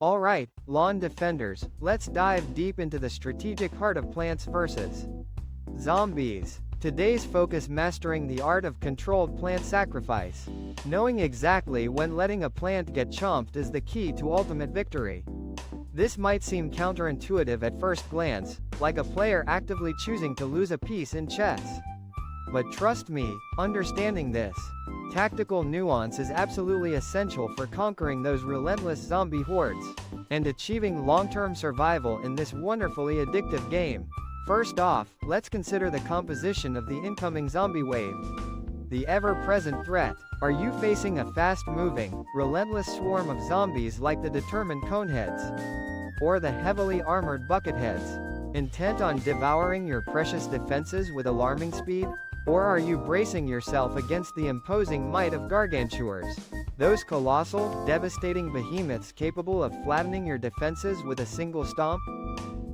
Alright, lawn defenders, let's dive deep into the strategic heart of Plants vs. Zombies. Today's focus: mastering the art of controlled plant sacrifice. Knowing exactly when letting a plant get chomped is the key to ultimate victory. This might seem counterintuitive at first glance, like a player actively choosing to lose a piece in chess. But trust me, understanding this tactical nuance is absolutely essential for conquering those relentless zombie hordes, and achieving long-term survival in this wonderfully addictive game. First off, let's consider the composition of the incoming zombie wave. The ever-present threat. Are you facing a fast-moving, relentless swarm of zombies like the determined coneheads? Or the heavily armored bucketheads, intent on devouring your precious defenses with alarming speed? Or are you bracing yourself against the imposing might of gargantuars? Those colossal, devastating behemoths capable of flattening your defenses with a single stomp?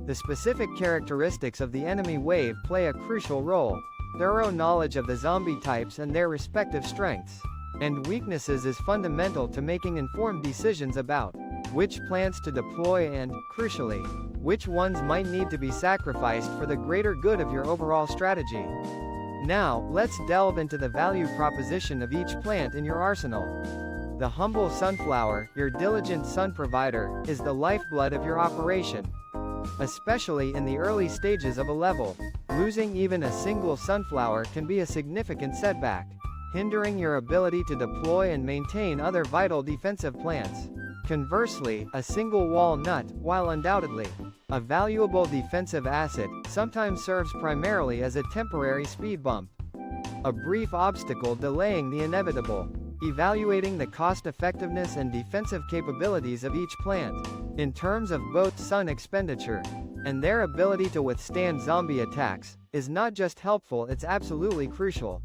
The specific characteristics of the enemy wave play a crucial role. Thorough knowledge of the zombie types and their respective strengths and weaknesses is fundamental to making informed decisions about which plants to deploy and, crucially, which ones might need to be sacrificed for the greater good of your overall strategy. Now, let's delve into the value proposition of each plant in your arsenal. The humble sunflower, your diligent sun provider, is the lifeblood of your operation. Especially in the early stages of a level, losing even a single sunflower can be a significant setback, hindering your ability to deploy and maintain other vital defensive plants. Conversely, a single walnut, while undoubtedly a valuable defensive asset, sometimes serves primarily as a temporary speed bump, a brief obstacle delaying the inevitable. Evaluating the cost-effectiveness and defensive capabilities of each plant, in terms of both sun expenditure and their ability to withstand zombie attacks, is not just helpful, it's absolutely crucial.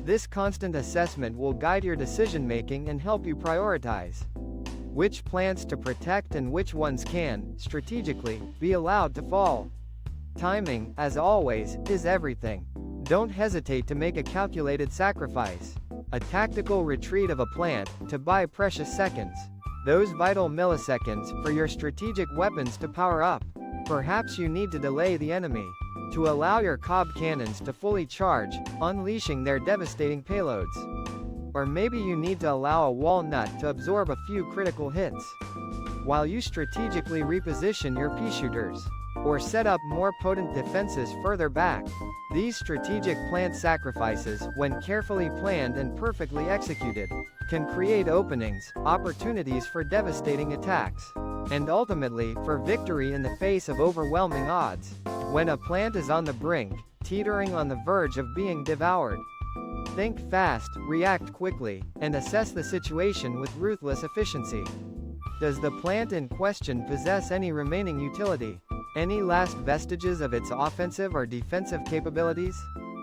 This constant assessment will guide your decision-making and help you prioritize which plants to protect and which ones can, strategically, be allowed to fall. Timing, as always, is everything. Don't hesitate to make a calculated sacrifice, a tactical retreat of a plant, to buy precious seconds, those vital milliseconds, for your strategic weapons to power up. Perhaps you need to delay the enemy, to allow your cob cannons to fully charge, unleashing their devastating payloads. Or maybe you need to allow a walnut to absorb a few critical hits, while you strategically reposition your pea shooters, or set up more potent defenses further back. These strategic plant sacrifices, when carefully planned and perfectly executed, can create openings, opportunities for devastating attacks, and ultimately, for victory in the face of overwhelming odds. When a plant is on the brink, teetering on the verge of being devoured, think fast, react quickly, and assess the situation with ruthless efficiency. Does the plant in question possess any remaining utility? Any last vestiges of its offensive or defensive capabilities?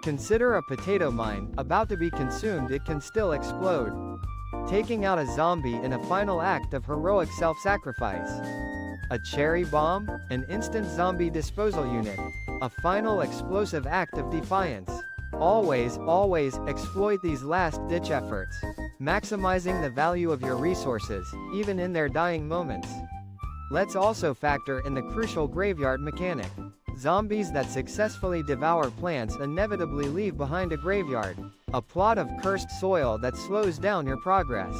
Consider a potato mine, about to be consumed. It can still explode, taking out a zombie in a final act of heroic self-sacrifice. A cherry bomb, an instant zombie disposal unit, a final explosive act of defiance. Always exploit these last-ditch efforts, maximizing the value of your resources, even in their dying moments. Let's also factor in the crucial graveyard mechanic. Zombies that successfully devour plants inevitably leave behind a graveyard, a plot of cursed soil that slows down your progress.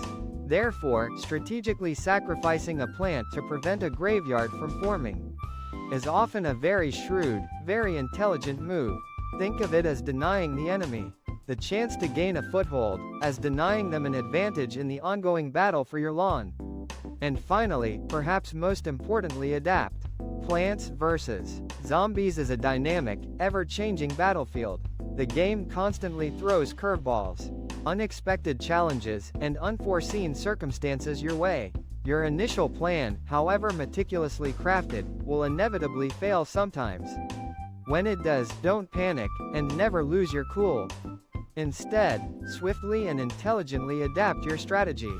Therefore, strategically sacrificing a plant to prevent a graveyard from forming is often a very shrewd, very intelligent move. Think of it as denying the enemy the chance to gain a foothold, as denying them an advantage in the ongoing battle for your lawn. And finally, perhaps most importantly, adapt. Plants vs. Zombies is a dynamic, ever-changing battlefield. The game constantly throws curveballs, unexpected challenges, and unforeseen circumstances your way. Your initial plan, however meticulously crafted, will inevitably fail sometimes. When it does, don't panic, and never lose your cool. Instead, swiftly and intelligently adapt your strategy.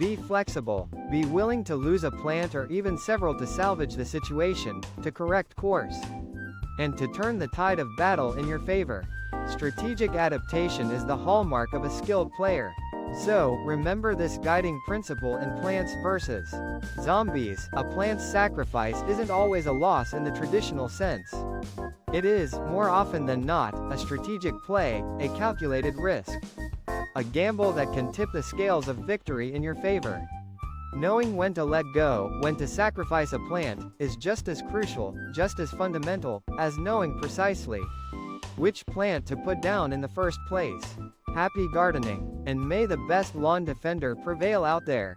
Be flexible, be willing to lose a plant or even several to salvage the situation, to correct course, and to turn the tide of battle in your favor. Strategic adaptation is the hallmark of a skilled player. So, remember this guiding principle in Plants vs. Zombies. A plant's sacrifice isn't always a loss in the traditional sense. It is, more often than not, a strategic play, a calculated risk. A gamble that can tip the scales of victory in your favor. Knowing when to let go, when to sacrifice a plant, is just as crucial, just as fundamental, as knowing precisely which plant to put down in the first place. Happy gardening, and may the best lawn defender prevail out there.